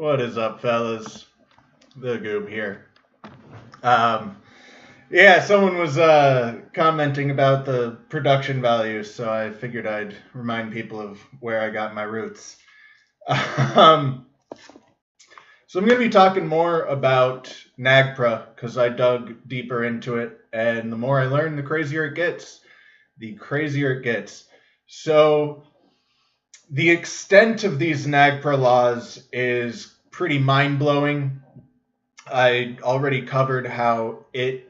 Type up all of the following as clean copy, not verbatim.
What is up, fellas? The Goob here. Yeah, someone was commenting about the production value, so I figured I'd remind people of where I got my roots. So I'm going to be talking more about NAGPRA because I dug deeper into it, and the more I learn, the crazier it gets. The crazier it gets. So the extent of these NAGPRA laws is pretty mind-blowing. I already covered how it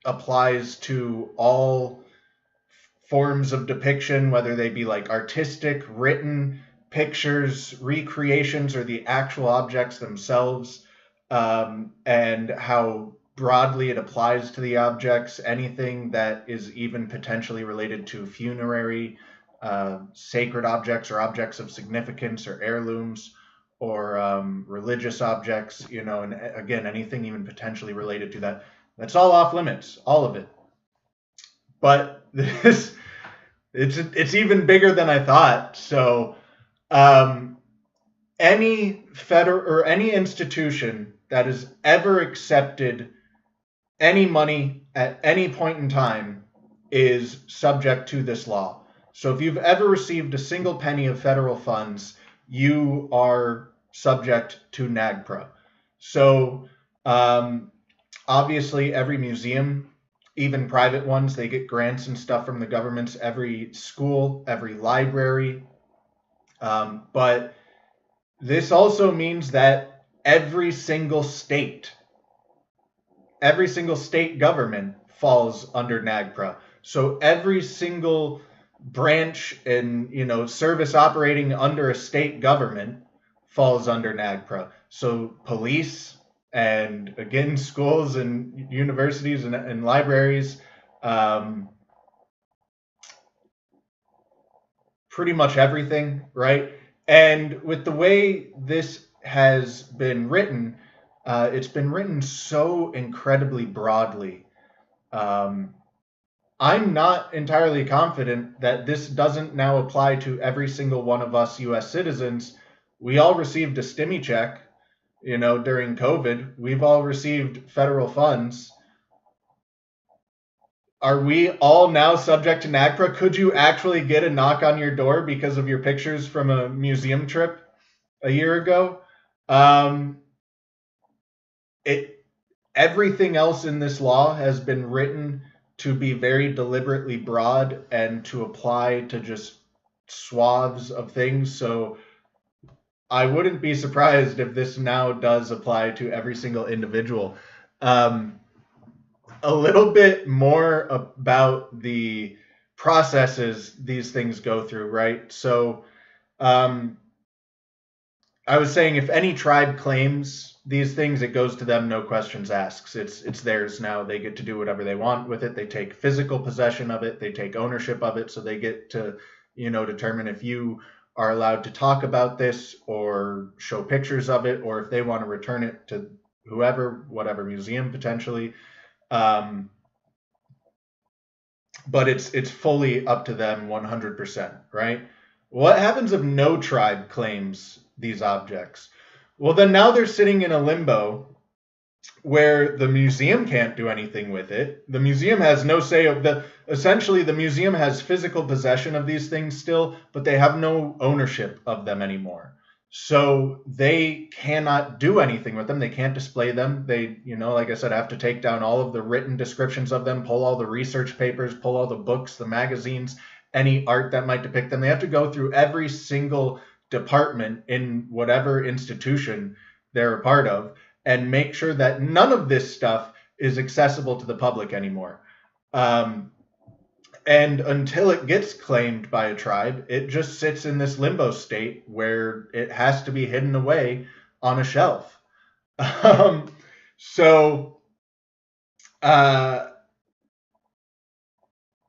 applies to all forms of depiction, whether they be like artistic, written, pictures, recreations, or the actual objects themselves, and how broadly it applies to the objects. Anything that is even potentially related to funerary, sacred objects or objects of significance or heirlooms or religious objects, and again, anything even potentially related to that. That's all off limits, all of it. But it's even bigger than I thought. So any federal or any institution that has ever accepted any money at any point in time is subject to this law. So if you've ever received a single penny of federal funds, you are subject to NAGPRA. So obviously every museum, even private ones, they get grants and stuff from the governments, every school, every library. But this also means that every single state government falls under NAGPRA. So every single branch and service operating under a state government falls under NAGPRA. So police, and again, schools and universities and libraries, pretty much everything, right? And with the way this has been written, it's been written so incredibly broadly. I'm not entirely confident that this doesn't now apply to every single one of us U.S. citizens. We all received a STIMI check, during COVID. We've all received federal funds. Are we all now subject to NAGPRA? Could you actually get a knock on your door because of your pictures from a museum trip a year ago? Everything else in this law has been written to be very deliberately broad and to apply to just swaths of things. So I wouldn't be surprised if this now does apply to every single individual. A little bit more about the processes these things go through, right? So I was saying if any tribe claims these things, it goes to them, no questions asked. It's theirs now. They get to do whatever they want with it. They take physical possession of it. They take ownership of it. So they get to, determine if you are allowed to talk about this or show pictures of it, or if they want to return it to whoever, whatever museum potentially. But it's fully up to them 100%, right? What happens if no tribe claims these objects? Well, then now they're sitting in a limbo where the museum can't do anything with it. The museum has no say of essentially the museum has physical possession of these things still, but they have no ownership of them anymore. So they cannot do anything with them. They can't display them. They, like I said, have to take down all of the written descriptions of them, pull all the research papers, pull all the books, the magazines, any art that might depict them. They have to go through every single department in whatever institution they're a part of and make sure that none of this stuff is accessible to the public anymore. And until it gets claimed by a tribe, it just sits in this limbo state where it has to be hidden away on a shelf. So I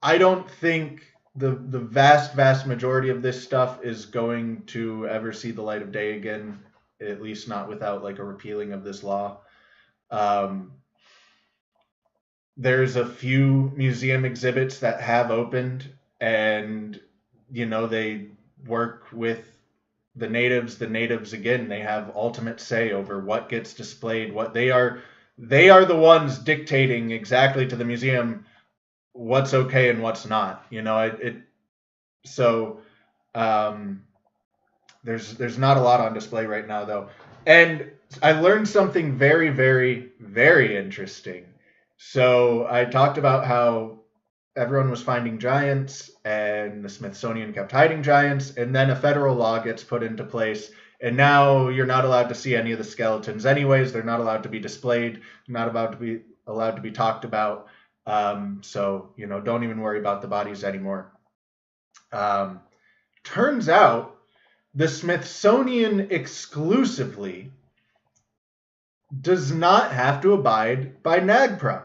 don't think the vast majority of this stuff is going to ever see the light of day again, at least not without like a repealing of this law. There's a few museum exhibits that have opened, and they work with the natives again, they have ultimate say over what gets displayed, what they are the ones dictating exactly to the museum what's okay and what's not. So there's not a lot on display right now though. And I learned something very, very, very interesting. So I talked about how everyone was finding giants and the Smithsonian kept hiding giants, and then a federal law gets put into place, and now you're not allowed to see any of the skeletons anyways. They're not allowed to be displayed, not allowed to be talked about. So don't even worry about the bodies anymore. Turns out the Smithsonian exclusively does not have to abide by NAGPRA.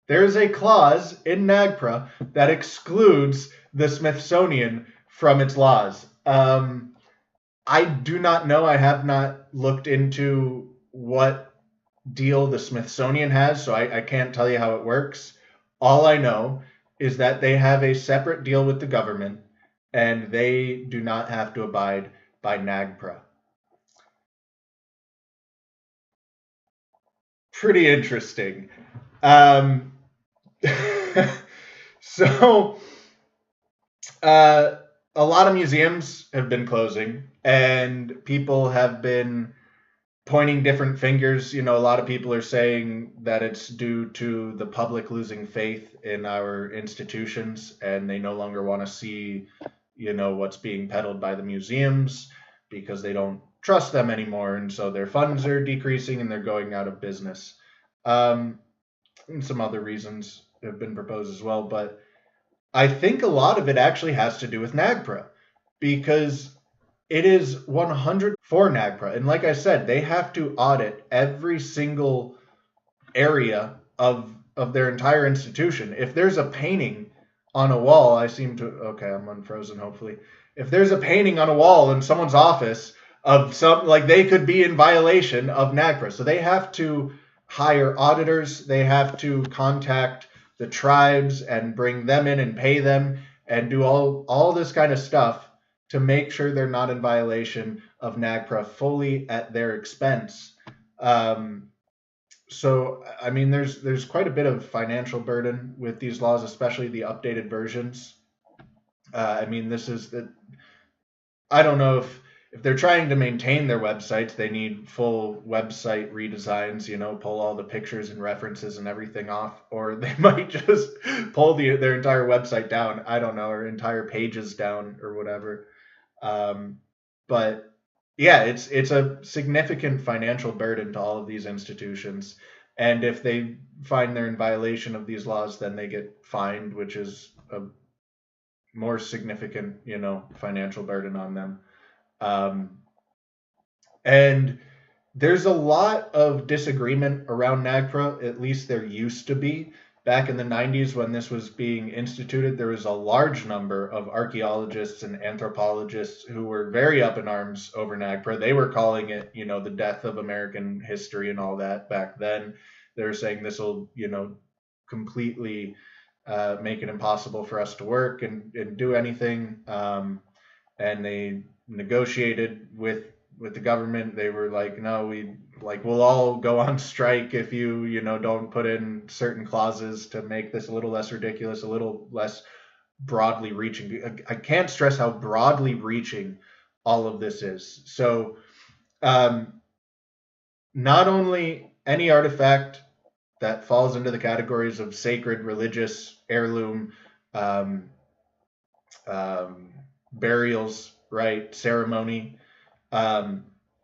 There is a clause in NAGPRA that excludes the Smithsonian from its laws. I do not know. I have not looked into what deal the Smithsonian has, so I can't tell you how it works. All I know is that they have a separate deal with the government, and they do not have to abide by NAGPRA. Pretty interesting. So, a lot of museums have been closing, and people have been pointing different fingers. A lot of people are saying that it's due to the public losing faith in our institutions, and they no longer want to see, what's being peddled by the museums because they don't trust them anymore, and so their funds are decreasing and they're going out of business. And some other reasons have been proposed as well, but I think a lot of it actually has to do with NAGPRA, because it is 100 for NAGPRA. And like I said, they have to audit every single area of their entire institution. If there's a painting on a wall, okay, I'm unfrozen hopefully. If there's a painting on a wall in someone's office of they could be in violation of NAGPRA. So they have to hire auditors, they have to contact the tribes and bring them in and pay them and do all this kind of stuff to make sure they're not in violation of NAGPRA fully at their expense. So I mean, there's quite a bit of financial burden with these laws, especially the updated versions. I mean, I don't know if they're trying to maintain their websites, they need full website redesigns, pull all the pictures and references and everything off, or they might just pull their entire website down. I don't know, or entire pages down or whatever. But yeah, it's a significant financial burden to all of these institutions. And if they find they're in violation of these laws, then they get fined, which is a more significant, financial burden on them. And there's a lot of disagreement around NAGPRA, at least there used to be. Back in the 90s when this was being instituted, there was a large number of archaeologists and anthropologists who were very up in arms over NAGPRA. They were calling it, the death of American history and all that back then. They were saying this will, completely make it impossible for us to work and do anything. And they negotiated with the government. They were like, no, we'll all go on strike if you don't put in certain clauses to make this a little less ridiculous, a little less broadly reaching. I can't stress how broadly reaching all of this is. So not only any artifact that falls into the categories of sacred, religious, heirloom, burials, right, ceremony,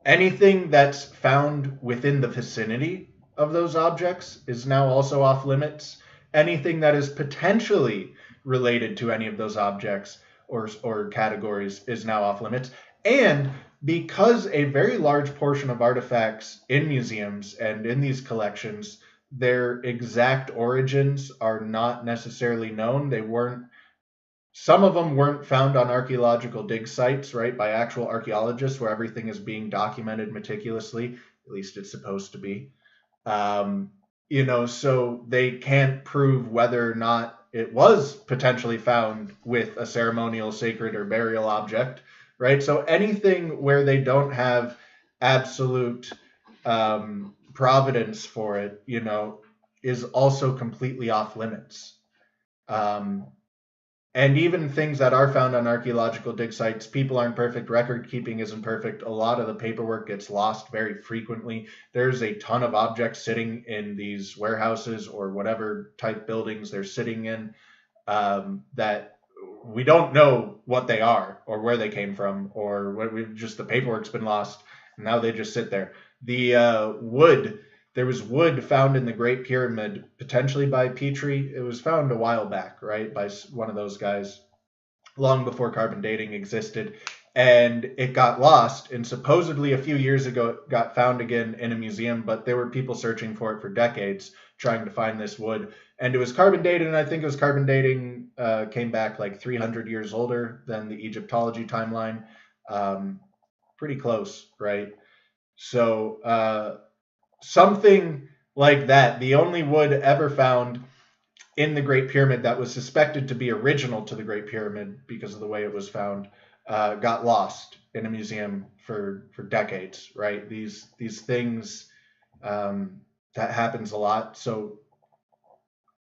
anything that's found within the vicinity of those objects is now also off limits. Anything that is potentially related to any of those objects or categories is now off limits. And because a very large portion of artifacts in museums and in these collections, their exact origins are not necessarily known. Some of them weren't found on archaeological dig sites, right, by actual archaeologists where everything is being documented meticulously. At least it's supposed to be. So they can't prove whether or not it was potentially found with a ceremonial, sacred, or burial object, right? So anything where they don't have absolute providence for it, is also completely off limits. And even things that are found on archaeological dig sites, people aren't perfect. Record keeping isn't perfect. A lot of the paperwork gets lost very frequently. There's a ton of objects sitting in these warehouses or whatever type buildings they're sitting in that we don't know what they are or where they came from, or just the paperwork's been lost and now they just sit there. The wood. There was wood found in the Great Pyramid, potentially by Petrie. It was found a while back, right, by one of those guys, long before carbon dating existed. And it got lost. And supposedly a few years ago, it got found again in a museum, but there were people searching for it for decades, trying to find this wood. And it was carbon dated, and I think it was carbon dating came back like 300 years older than the Egyptology timeline. Pretty close, right? So something like that. The only wood ever found in the Great Pyramid that was suspected to be original to the Great Pyramid because of the way it was found got lost in a museum for decades, right? These things that happens a lot. So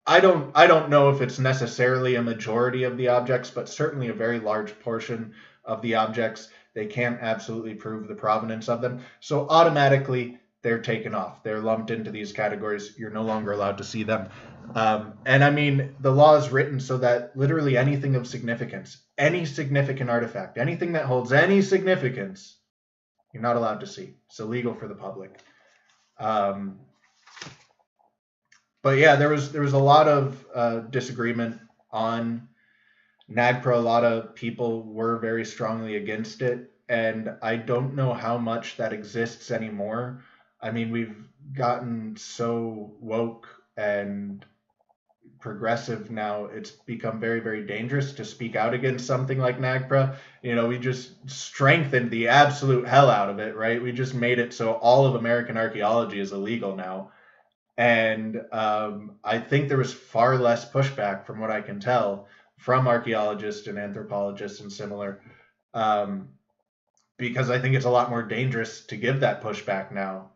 I don't know if it's necessarily a majority of the objects, but certainly a very large portion of the objects. They can't absolutely prove the provenance of them. So automatically they're taken off. They're lumped into these categories. You're no longer allowed to see them. And I mean, the law is written so that literally anything of significance, any significant artifact, anything that holds any significance, you're not allowed to see. It's illegal for the public. But yeah, there was a lot of disagreement on NAGPRA. A lot of people were very strongly against it, and I don't know how much that exists anymore. I mean, we've gotten so woke and progressive now, it's become very, very dangerous to speak out against something like NAGPRA. We just strengthened the absolute hell out of it, right? We just made it so all of American archaeology is illegal now. And I think there was far less pushback, from what I can tell, from archaeologists and anthropologists and similar, because I think it's a lot more dangerous to give that pushback now.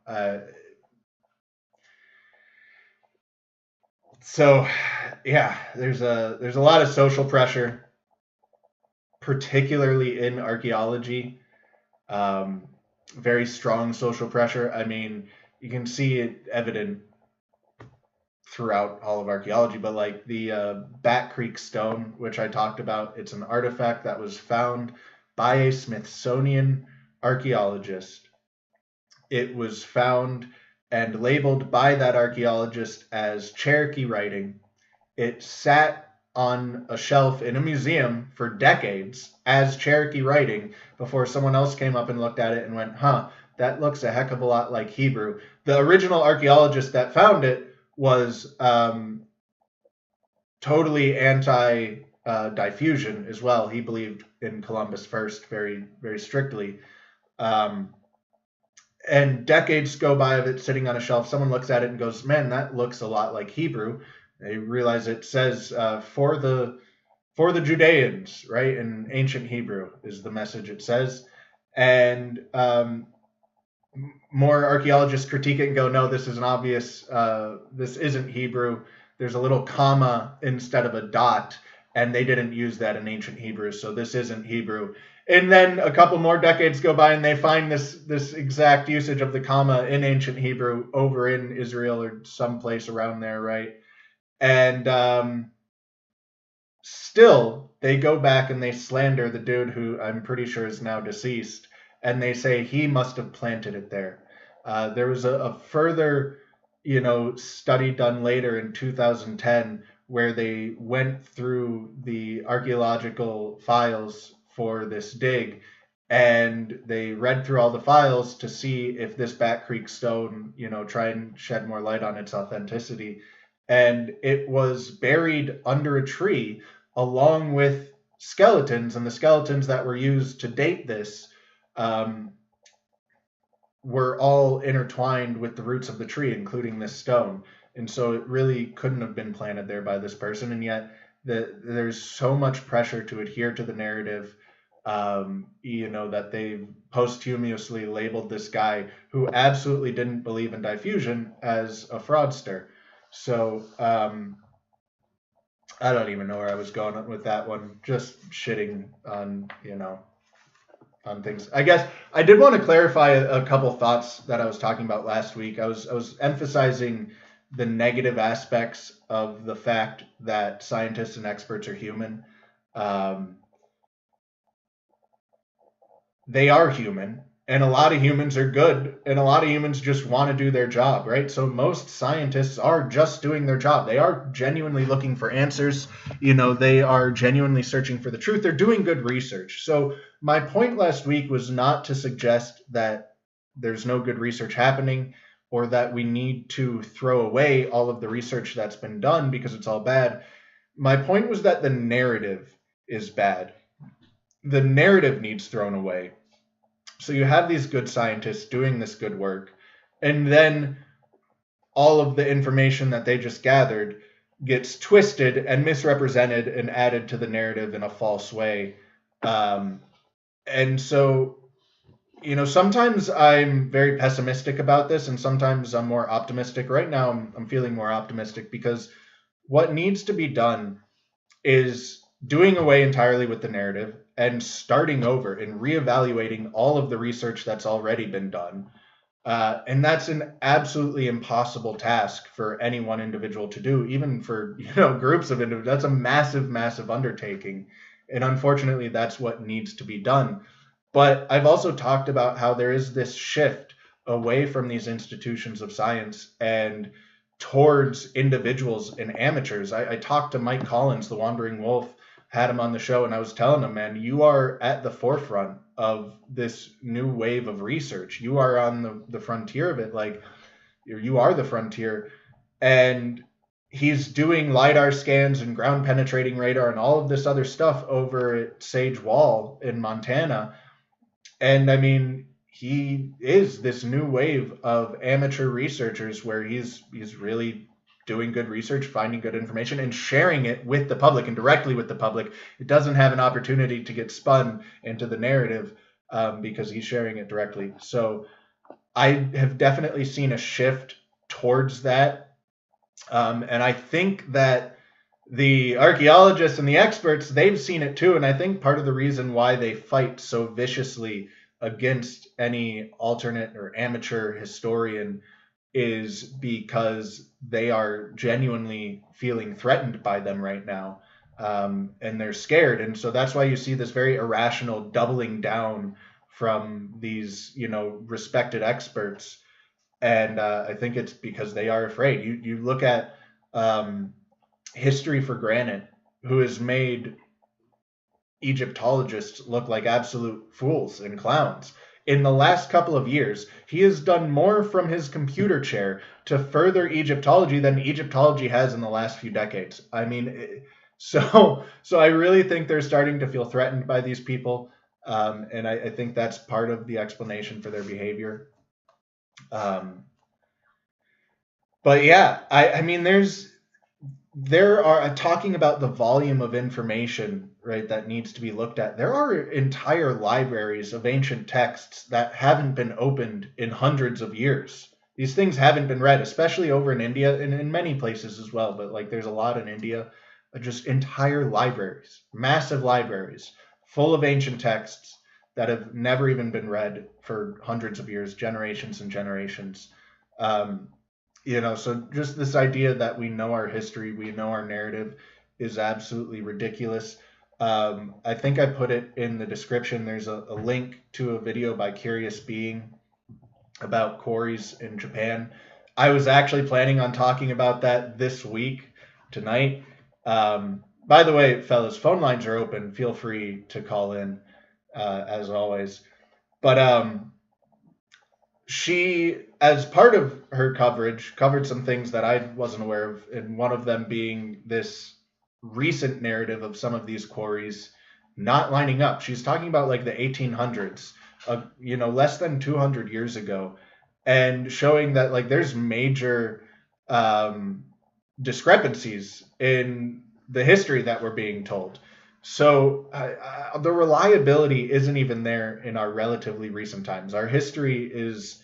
So yeah, there's a lot of social pressure, particularly in archaeology. Very strong social pressure. I mean, you can see it evident throughout all of archaeology, but like the Bat Creek stone, which I talked about, it's an artifact that was found by a Smithsonian archaeologist. It was found and labeled by that archaeologist as Cherokee writing. It sat on a shelf in a museum for decades as Cherokee writing before someone else came up and looked at it and went, that looks a heck of a lot like Hebrew. The original archaeologist that found it was totally anti-diffusion as well. He believed in Columbus first very, very strictly. And decades go by of it sitting on a shelf. Someone looks at it and goes, man, that looks a lot like Hebrew. They realize it says for the Judeans, right? In ancient Hebrew is the message it says. And more archaeologists critique it and go, no, this is an obvious, this isn't Hebrew. There's a little comma instead of a dot, and they didn't use that in ancient Hebrew, so this isn't Hebrew. And then a couple more decades go by, and they find this exact usage of the comma in ancient Hebrew over in Israel or someplace around there, right? And still, they go back and they slander the dude who I'm pretty sure is now deceased, and they say he must have planted it there. There was a further, study done later in 2010 where they went through the archaeological files for this dig, and they read through all the files to see if this Bat Creek stone, try and shed more light on its authenticity. And it was buried under a tree along with skeletons, and the skeletons that were used to date this were all intertwined with the roots of the tree, including this stone. And so it really couldn't have been planted there by this person. And yet there's so much pressure to adhere to the narrative that they posthumously labeled this guy who absolutely didn't believe in diffusion as a fraudster. So I don't even know where I was going with that one. Just shitting on, on things. I guess I did want to clarify a couple thoughts that I was talking about last week. I was emphasizing the negative aspects of the fact that scientists and experts are human. They are human, and a lot of humans are good, and a lot of humans just want to do their job, right? So most scientists are just doing their job. They are genuinely looking for answers. They are genuinely searching for the truth. They're doing good research. So my point last week was not to suggest that there's no good research happening, or that we need to throw away all of the research that's been done because it's all bad. My point was that the narrative is bad. The narrative needs thrown away. So you have these good scientists doing this good work, and then all of the information that they just gathered gets twisted and misrepresented and added to the narrative in a false way. And so, sometimes I'm very pessimistic about this, and sometimes I'm more optimistic. Right now, I'm feeling more optimistic, because what needs to be done is doing away entirely with the narrative and starting over and reevaluating all of the research that's already been done. And that's an absolutely impossible task for any one individual to do, even for groups of individuals. That's a massive, massive undertaking. And unfortunately, that's what needs to be done. But I've also talked about how there is this shift away from these institutions of science and towards individuals and amateurs. I talked to Mike Collins, the Wandering Wolf, had him on the show, and I was telling him, man, you are at the forefront of this new wave of research. You are on the frontier of it. Like, you are the frontier. And he's doing LiDAR scans and ground penetrating radar and all of this other stuff over at Sage Wall in Montana. And I mean, he is this new wave of amateur researchers where he's really doing good research, finding good information, and sharing it with the public and directly with the public. It doesn't have an opportunity to get spun into the narrative because he's sharing it directly. So I have definitely seen a shift towards that. And I think that the archaeologists and the experts, they've seen it too. And I think part of the reason why they fight so viciously against any alternate or amateur historian is because they are genuinely feeling threatened by them right now. And they're scared. And so that's why you see this very irrational doubling down from these, respected experts. And I think it's because they are afraid. You look at History for Granted, who has made Egyptologists look like absolute fools and clowns. In the last couple of years, he has done more from his computer chair to further Egyptology than Egyptology has in the last few decades. I mean, so I really think they're starting to feel threatened by these people, and I think that's part of the explanation for their behavior. But yeah, I mean, there are, talking about the volume of information, right, that needs to be looked at. There are entire libraries of ancient texts that haven't been opened in hundreds of years. These things haven't been read, especially over in India and in many places as well. But like, there's a lot in India, just entire libraries, massive libraries full of ancient texts that have never even been read for hundreds of years, generations and generations. So just this idea that we know our history, we know our narrative, is absolutely ridiculous. I think I put it in the description. There's a link to a video by Curious Being about quarries in Japan. I was actually planning on talking about that this week, tonight. By the way, fellas, phone lines are open. Feel free to call in, as always. But she, as part of her coverage, covered some things that I wasn't aware of, and one of them being this recent narrative of some of these quarries not lining up. She's talking about like the 1800s, less than 200 years ago, and showing that like there's major discrepancies in the history that we're being told. So the reliability isn't even there in our relatively recent times. Our history is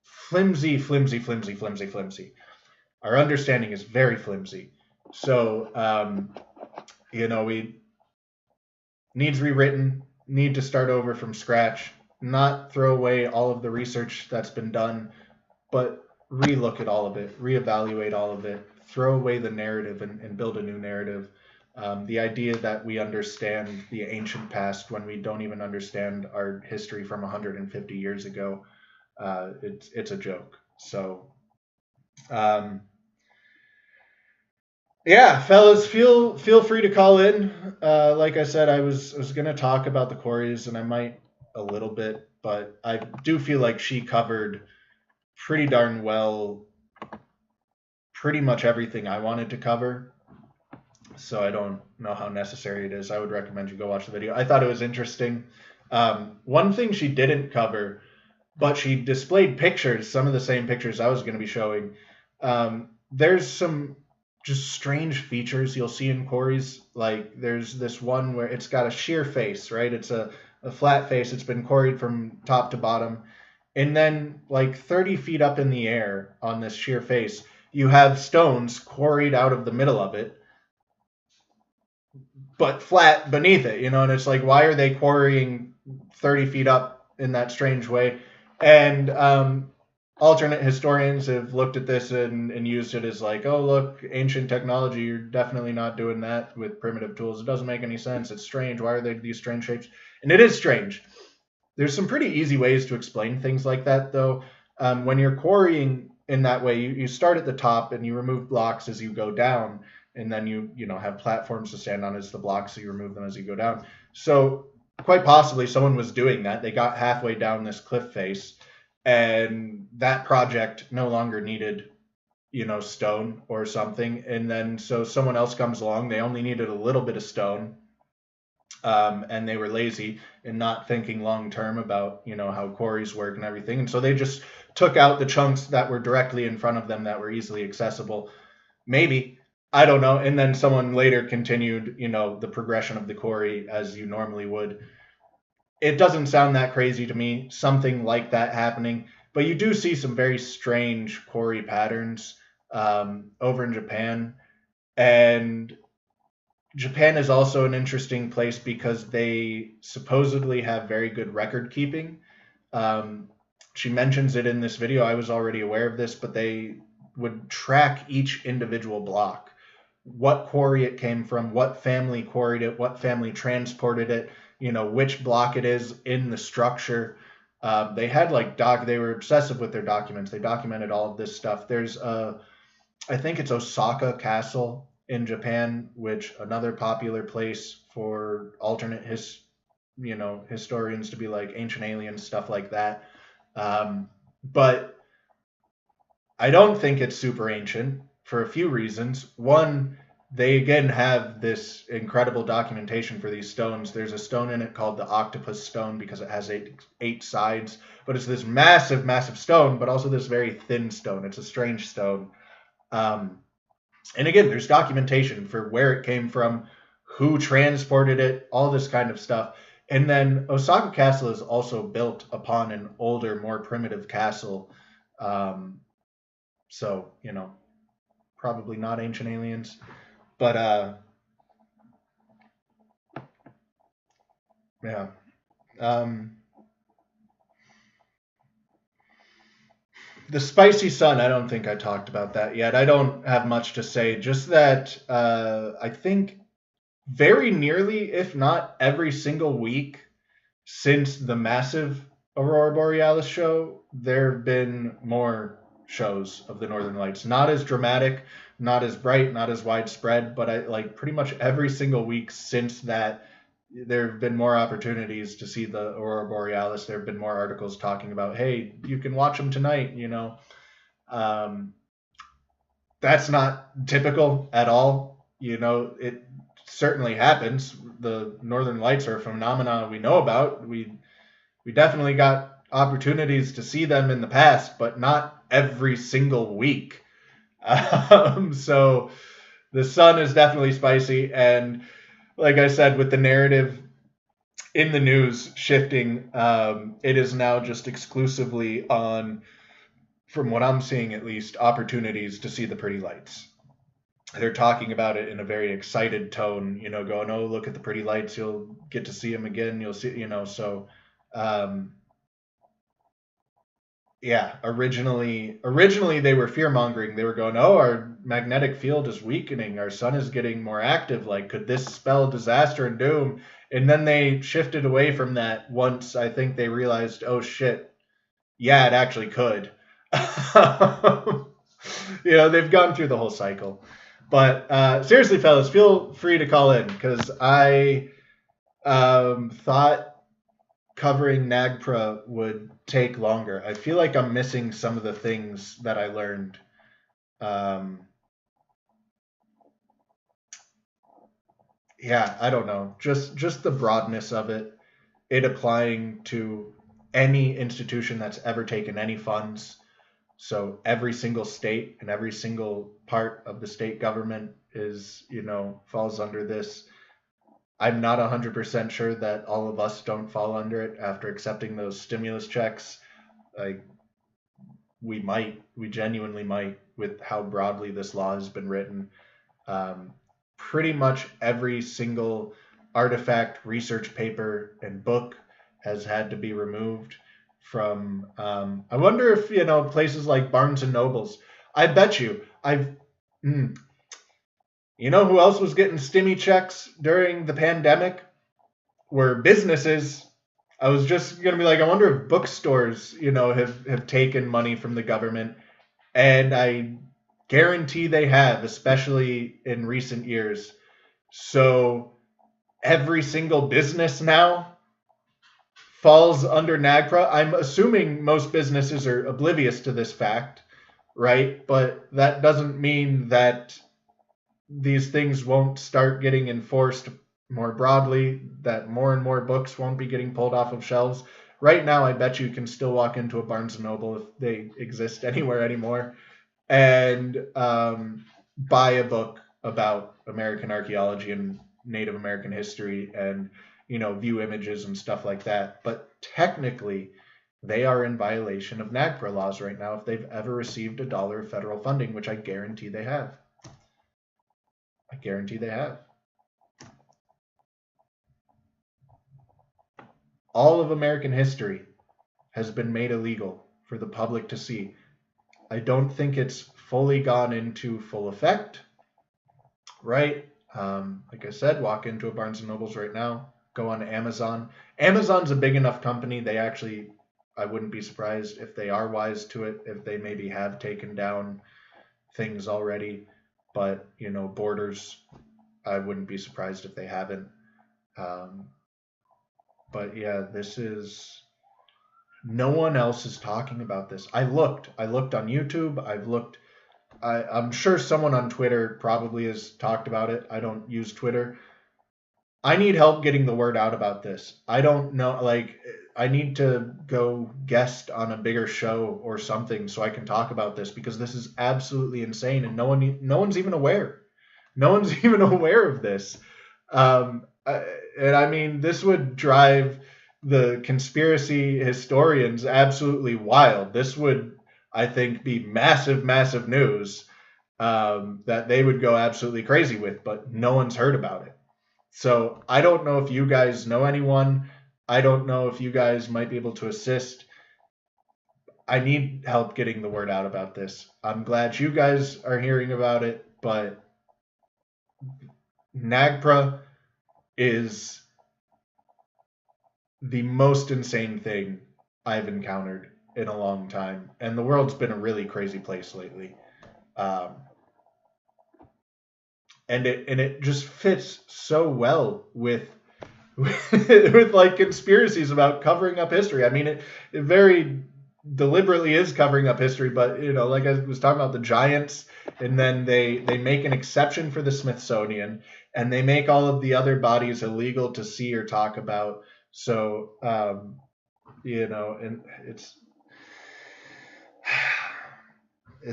flimsy, flimsy, flimsy, flimsy, flimsy. Our understanding is very flimsy. So, we needs rewritten, need to start over from scratch, not throw away all of the research that's been done, but relook at all of it, reevaluate all of it, throw away the narrative and build a new narrative. The idea that we understand the ancient past when we don't even understand our history from 150 years ago, it's a joke. So, yeah, fellas, feel free to call in. Like I said, I was gonna talk about the quarries, and I might a little bit, but I do feel like she covered pretty darn well pretty much everything I wanted to cover. So I don't know how necessary it is. I would recommend you go watch the video. I thought it was interesting. One thing she didn't cover, but she displayed pictures, some of the same pictures I was going to be showing. There's some just strange features you'll see in quarries. Like there's this one where it's got a sheer face, right? It's a flat face. It's been quarried from top to bottom. And then like 30 feet up in the air on this sheer face, you have stones quarried out of the middle of it, but flat beneath it, and it's like, why are they quarrying 30 feet up in that strange way? And alternate historians have looked at this and used it as like, oh, look, ancient technology, you're definitely not doing that with primitive tools. It doesn't make any sense. It's strange. Why are they these strange shapes? And it is strange. There's some pretty easy ways to explain things like that, though. When you're quarrying in that way, you start at the top and you remove blocks as you go down, and then you have platforms to stand on as the blocks, so you remove them as you go down. So quite possibly someone was doing that. They got halfway down this cliff face, and that project no longer needed stone or something, and then so someone else comes along. They only needed a little bit of stone, and they were lazy and not thinking long term about how quarries work and everything, and so they just took out the chunks that were directly in front of them that were easily accessible. Maybe, I don't know. And then someone later continued the progression of the quarry as you normally would. It doesn't sound that crazy to me, something like that happening, but you do see some very strange quarry patterns over in Japan. And Japan is also an interesting place because they supposedly have very good record keeping. She mentions it in this video. I was already aware of this, but they would track each individual block, what quarry it came from, what family quarried it, what family transported it, which block it is in the structure. They had they were obsessive with their documents. They documented all of this stuff. There's I think it's Osaka Castle in Japan, which another popular place for alternate historians to be like ancient aliens, stuff like that. But I don't think it's super ancient for a few reasons. One, they again have this incredible documentation for these stones. There's a stone in it called the octopus stone because it has eight sides, but it's this massive, massive stone, but also this very thin stone. It's a strange stone. And again, there's documentation for where it came from, who transported it, all this kind of stuff. And then Osaka Castle is also built upon an older, more primitive castle. So, probably not ancient aliens. But, yeah. The spicy sun, I don't think I talked about that yet. I don't have much to say. Just that I think very nearly, if not every single week since the massive Aurora Borealis show, there have been more shows of the Northern Lights. Not as dramatic, not as bright, not as widespread, but pretty much every single week since that, there have been more opportunities to see the Aurora Borealis. There have been more articles talking about, hey, you can watch them tonight, That's not typical at all. It certainly happens. The Northern Lights are a phenomenon we know about. We definitely got opportunities to see them in the past, but not every single week. So the sun is definitely spicy. And like I said, with the narrative in the news shifting, it is now just exclusively on, from what I'm seeing at least, opportunities to see the pretty lights. They're talking about it in a very excited tone, going, "Oh, look at the pretty lights. You'll get to see them again. You'll see," so, um, yeah, originally they were fear mongering. They were going, "Oh, our magnetic field is weakening. Our sun is getting more active. Like, could this spell disaster and doom?" And then they shifted away from that once I think they realized, "Oh shit, yeah, it actually could." They've gone through the whole cycle. But seriously, fellas, feel free to call in, because I thought covering NAGPRA would take longer. I feel like I'm missing some of the things that I learned. Yeah, I don't know. Just the broadness of it applying to any institution that's ever taken any funds. So every single state and every single part of the state government is, falls under this. I'm not 100% sure that all of us don't fall under it after accepting those stimulus checks. Like, we genuinely might, with how broadly this law has been written. Pretty much every single artifact, research paper, and book has had to be removed from. I wonder if places like Barnes and Nobles. I bet you You know who else was getting stimmy checks during the pandemic? Were businesses. I was just gonna be like, I wonder if bookstores, have taken money from the government, and I guarantee they have, especially in recent years. So every single business now falls under NAGPRA. I'm assuming most businesses are oblivious to this fact, right? But that doesn't mean that these things won't start getting enforced more broadly, that more and more books won't be getting pulled off of shelves. Right now, I bet you can still walk into a Barnes & Noble, if they exist anywhere anymore, and buy a book about American archaeology and Native American history, and view images and stuff like that. But technically, they are in violation of NAGPRA laws right now if they've ever received $1 of federal funding, which I guarantee they have. I guarantee they have. All of American history has been made illegal for the public to see. I don't think it's fully gone into full effect, right? Like I said, walk into a Barnes & Nobles right now, go on Amazon. Amazon's a big enough company. They actually, I wouldn't be surprised if they are wise to it, if they maybe have taken down things already. But, Borders, I wouldn't be surprised if they haven't. But yeah, this is, no one else is talking about this. I looked on YouTube. I'm sure someone on Twitter probably has talked about it. I don't use Twitter. I need help getting the word out about this. I don't know, I need to go guest on a bigger show or something so I can talk about this, because this is absolutely insane, and no one's even aware. No one's even aware of this. And I mean, this would drive the conspiracy historians absolutely wild. This would, I think, be massive, massive news that they would go absolutely crazy with, but no one's heard about it. So I don't know if you guys know anyone. I don't know if you guys might be able to assist. I need help getting the word out about this. I'm glad you guys are hearing about it, but NAGPRA is the most insane thing I've encountered in a long time, and the world's been a really crazy place lately. And it just fits so well with with like conspiracies about covering up history. I mean, it very deliberately is covering up history, but like I was talking about the giants, and then they make an exception for the Smithsonian, and they make all of the other bodies illegal to see or talk about. So and it's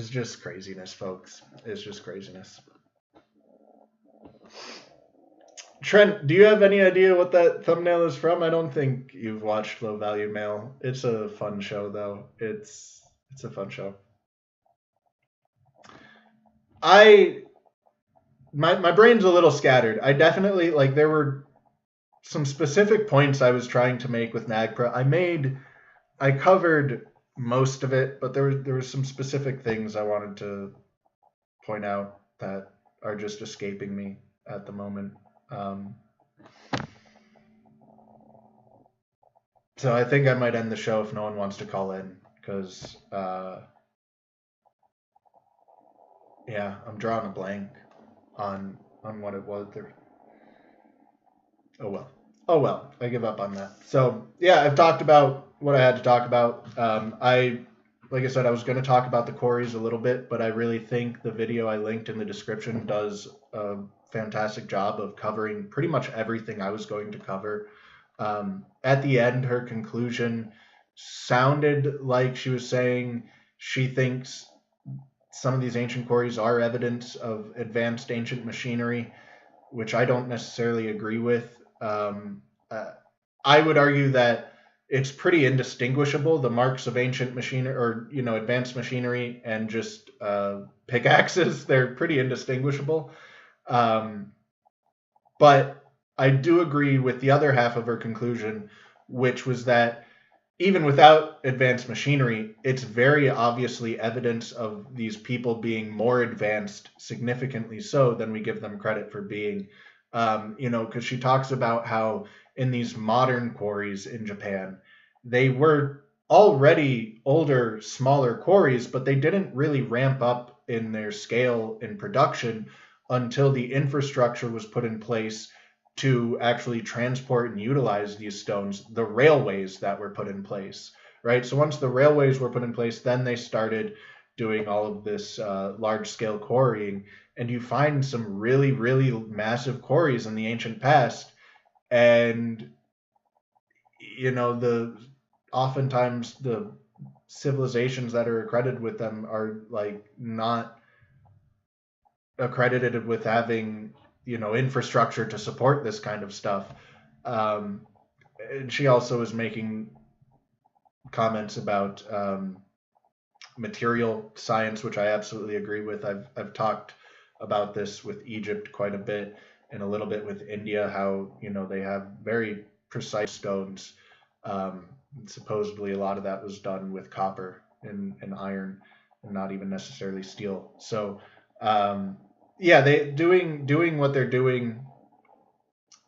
just craziness, folks. It's just craziness. Trent, do you have any idea what that thumbnail is from? I don't think you've watched Low Value Mail. It's a fun show, though. It's a fun show. I my brain's a little scattered. I definitely like there were some specific points I was trying to make with NAGPRA. I covered most of it, but there were some specific things I wanted to point out that are just escaping me at the moment. Um, so I think I might end the show if no one wants to call in because yeah, I'm drawing a blank on what it was. There. Oh well. Oh well. I give up on that. So yeah, I've talked about what I had to talk about. Like I said, I was going to talk about the quarries a little bit, but I really think the video I linked in the description does a fantastic job of covering pretty much everything I was going to cover. At the end, her conclusion sounded like she was saying she thinks some of these ancient quarries are evidence of advanced ancient machinery, which I don't necessarily agree with. Uh, I would argue that it's pretty indistinguishable, the marks of ancient machinery or advanced machinery and just pickaxes. They're pretty indistinguishable. Um, but I do agree with the other half of her conclusion, which was that even without advanced machinery, it's very obviously evidence of these people being more advanced, significantly so, than we give them credit for being. Because she talks about how in these modern quarries in Japan, they were already older, smaller quarries, but they didn't really ramp up in their scale in production until the infrastructure was put in place to actually transport and utilize these stones, the railways that were put in place, right? So once the railways were put in place, then they started doing all of this large scale quarrying. And you find some really, really massive quarries in the ancient past. And, the oftentimes the civilizations that are accredited with them are like not accredited with having infrastructure to support this kind of stuff. And she also is making comments about material science, which I absolutely agree with. I've talked about this with Egypt quite a bit and a little bit with India, how they have very precise stones. Supposedly a lot of that was done with copper and iron and not even necessarily steel. So yeah, they doing what they're doing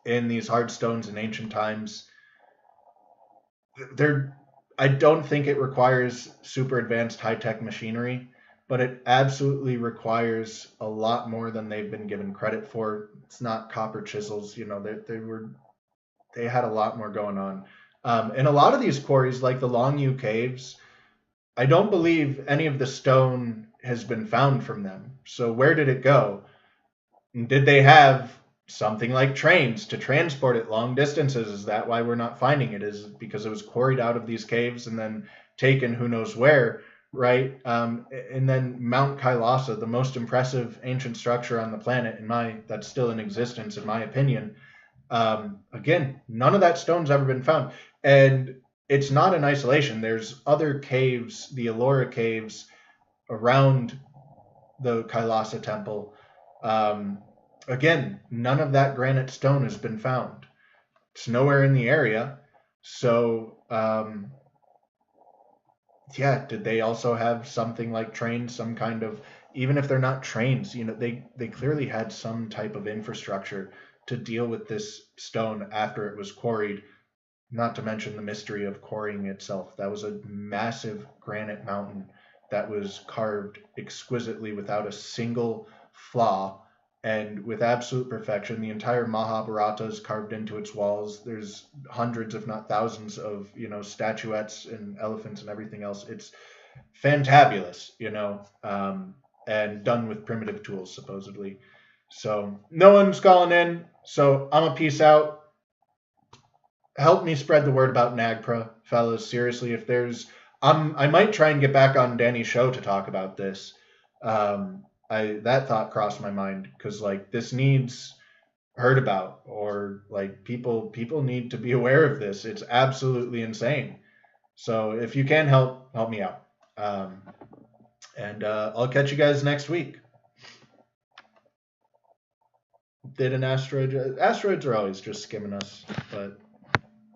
in these hard stones in ancient times. They're I don't think it requires super advanced high tech machinery, but it absolutely requires a lot more than they've been given credit for. It's not copper chisels, they had a lot more going on. And a lot of these quarries, like the Longyu caves, I don't believe any of the stone has been found from them. So where did it go? Did they have something like trains to transport it long distances? Is that why we're not finding it? Is it because it was quarried out of these caves and then taken who knows where, right? And then Mount Kailasa, the most impressive ancient structure on the planet, that's still in existence, in my opinion. Again, none of that stone's ever been found, and it's not in isolation. There's other caves, the Ellora caves, around the Kailasa temple. Again, none of that granite stone has been found. It's nowhere in the area. So, yeah, did they also have something like trains, some kind of, even if they're not trains, they clearly had some type of infrastructure to deal with this stone after it was quarried, not to mention the mystery of quarrying itself. That was a massive granite mountain that was carved exquisitely without a single flaw and with absolute perfection. The entire Mahabharata is carved into its walls. There's hundreds, if not thousands, of statuettes and elephants and everything else. It's fantabulous, and done with primitive tools supposedly. So no one's calling in. So I'm a peace out. Help me spread the word about NAGPRA, fellas. Seriously, if there's, I might try and get back on Danny's show to talk about this. That thought crossed my mind because this needs heard about, or like people need to be aware of this. It's absolutely insane. So if you can help me out. And I'll catch you guys next week. Did an asteroid? Asteroids are always just skimming us, but